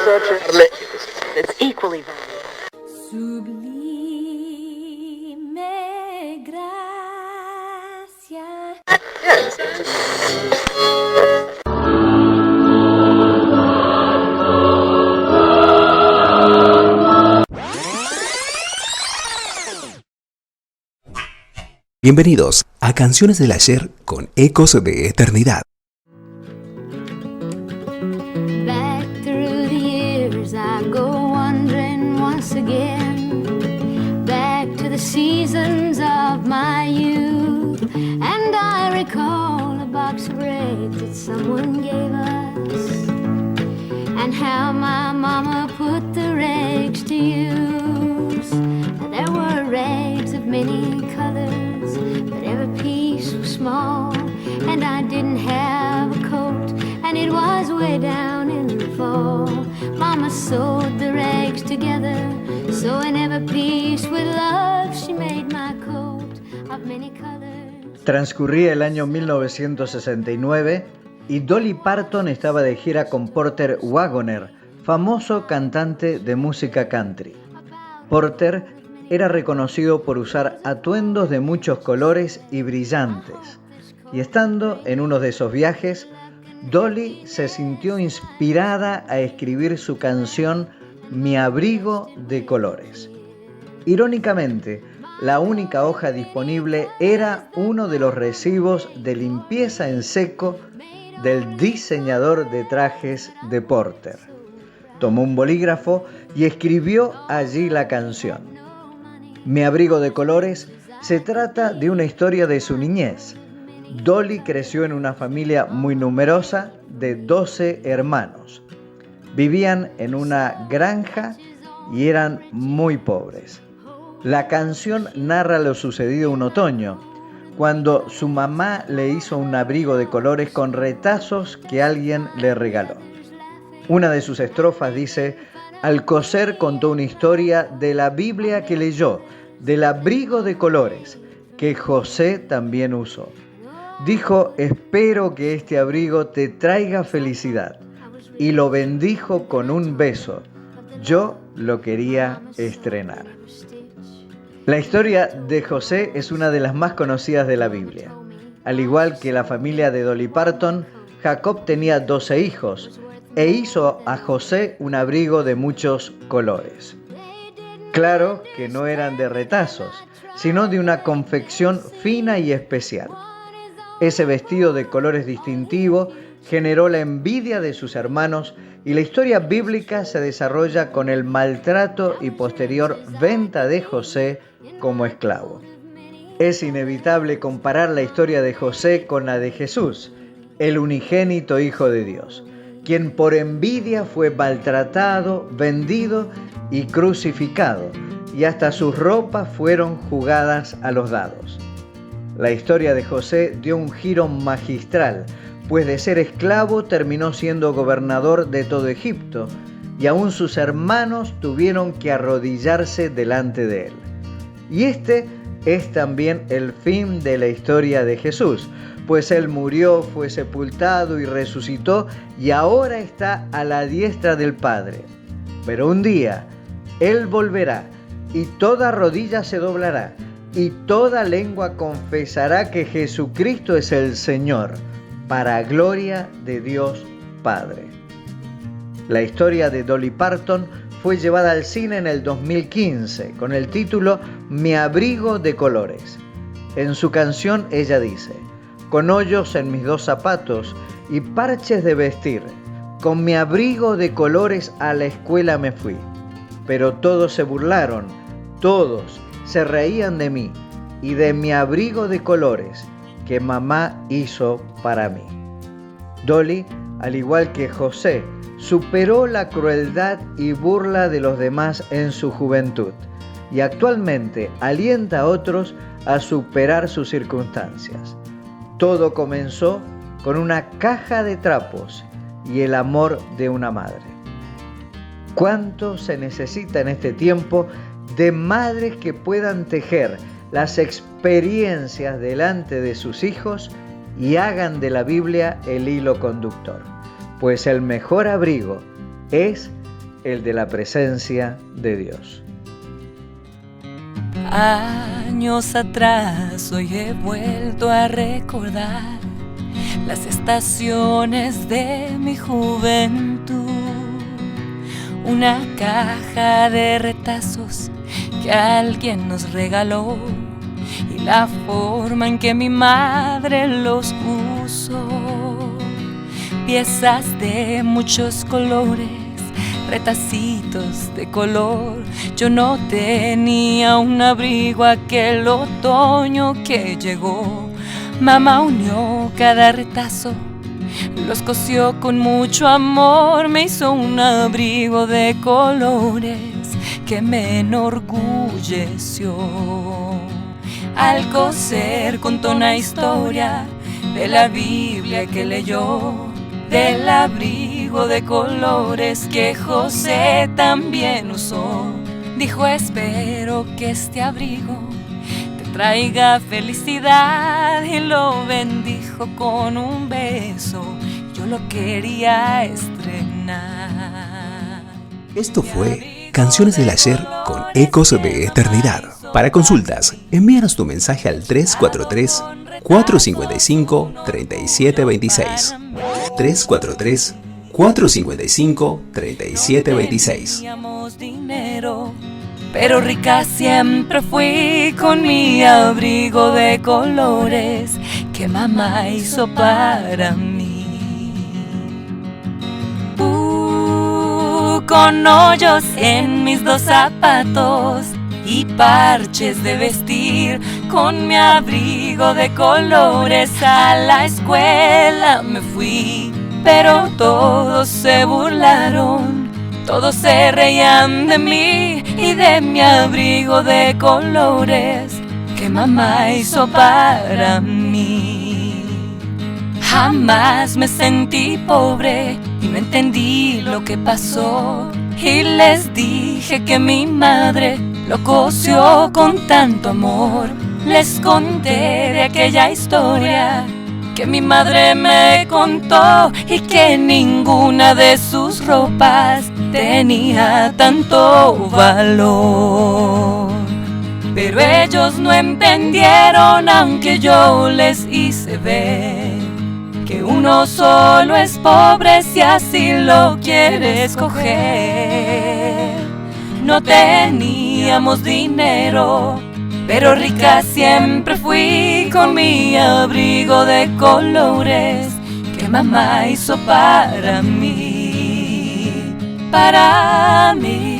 It's equally valuable. Sublime gracia. Yes. Bienvenidos a Canciones del Ayer con Ecos de Eternidad. Back through the years I go wandering once again, back to the seasons of my youth, and I recall a box of rags that someone gave us, and how my mama put the rags to use. And there were rags of many colors, but every piece was small, and I didn't have a coat, and it was way down in the fall. Mama sewed the rags together, sewing every piece with love. She made my coat of many colors. Transcurría el año 1969 y Dolly Parton estaba de gira con Porter Wagoner, famoso cantante de música country. Porter era reconocido por usar atuendos de muchos colores y brillantes, y estando en uno de esos viajes, Dolly se sintió inspirada a escribir su canción Mi abrigo de colores. Irónicamente, la única hoja disponible era uno de los recibos de limpieza en seco del diseñador de trajes de Porter. Tomó un bolígrafo y escribió allí la canción. Mi abrigo de colores se trata de una historia de su niñez. Dolly creció en una familia muy numerosa de 12 hermanos. Vivían en una granja y eran muy pobres. La canción narra lo sucedido un otoño, cuando su mamá le hizo un abrigo de colores con retazos que alguien le regaló. Una de sus estrofas dice: al coser contó una historia de la Biblia que leyó, del abrigo de colores que José también usó. Dijo: espero que este abrigo te traiga felicidad. Y lo bendijo con un beso. Yo lo quería estrenar. La historia de José es una de las más conocidas de la Biblia. Al igual que la familia de Dolly Parton, Jacob tenía 12 hijos e hizo a José un abrigo de muchos colores. Claro que no eran de retazos, sino de una confección fina y especial. Ese vestido de colores distintivo generó la envidia de sus hermanos y la historia bíblica se desarrolla con el maltrato y posterior venta de José como esclavo. Es inevitable comparar la historia de José con la de Jesús, el unigénito Hijo de Dios, quien por envidia fue maltratado, vendido y crucificado, y hasta sus ropas fueron jugadas a los dados. La historia de José dio un giro magistral, pues de ser esclavo terminó siendo gobernador de todo Egipto, y aún sus hermanos tuvieron que arrodillarse delante de él. Y este es también el fin de la historia de Jesús, pues él murió, fue sepultado y resucitó, y ahora está a la diestra del Padre. Pero un día él volverá, y toda rodilla se doblará, y toda lengua confesará que Jesucristo es el Señor, para gloria de Dios Padre. La historia de Dolly Parton fue llevada al cine en el 2015 con el título Mi abrigo de colores. En su canción ella dice: con hoyos en mis 2 zapatos y parches de vestir, con mi abrigo de colores a la escuela me fui. Pero todos se burlaron, todos se reían de mí y de mi abrigo de colores que mamá hizo para mí. Dolly, al igual que José, superó la crueldad y burla de los demás en su juventud y actualmente alienta a otros a superar sus circunstancias. Todo comenzó con una caja de trapos y el amor de una madre. ¿Cuánto se necesita en este tiempo de madres que puedan tejer las experiencias delante de sus hijos y hagan de la Biblia el hilo conductor? Pues el mejor abrigo es el de la presencia de Dios. Años atrás hoy he vuelto a recordar las estaciones de mi juventud. Una caja de retazos que alguien nos regaló y la forma en que mi madre los usó. Piezas de muchos colores, retacitos de color. Yo no tenía un abrigo aquel otoño que llegó. Mamá unió cada retazo, los cosió con mucho amor. Me hizo un abrigo de colores que me enorgulleció. Al coser contó una historia de la Biblia que leyó, del abrigo de colores que José también usó. Dijo: espero que este abrigo te traiga felicidad, y lo bendijo con un beso. Yo lo quería estrenar. Esto fue Canciones del Ayer con Ecos de Eternidad. Para consultas, envíanos tu mensaje al 343-455-3726. 343-455-3726. Teníamos dinero, pero rica siempre fui con mi abrigo de colores que mamá hizo para mí. Con hoyos en mis dos zapatos y parches de vestir, con mi abrigo de colores a la escuela me fui. Pero todos se burlaron, todos se reían de mí y de mi abrigo de colores que mamá hizo para mí. Jamás me sentí pobre y no entendí lo que pasó, y les dije que mi madre lo cosió con tanto amor. Les conté de aquella historia que mi madre me contó, y que ninguna de sus ropas tenía tanto valor. Pero ellos no entendieron, aunque yo les hice ver que uno solo es pobre si así lo quiere escoger. No teníamos dinero, pero rica siempre fui con mi abrigo de colores que mamá hizo para mí, para mí.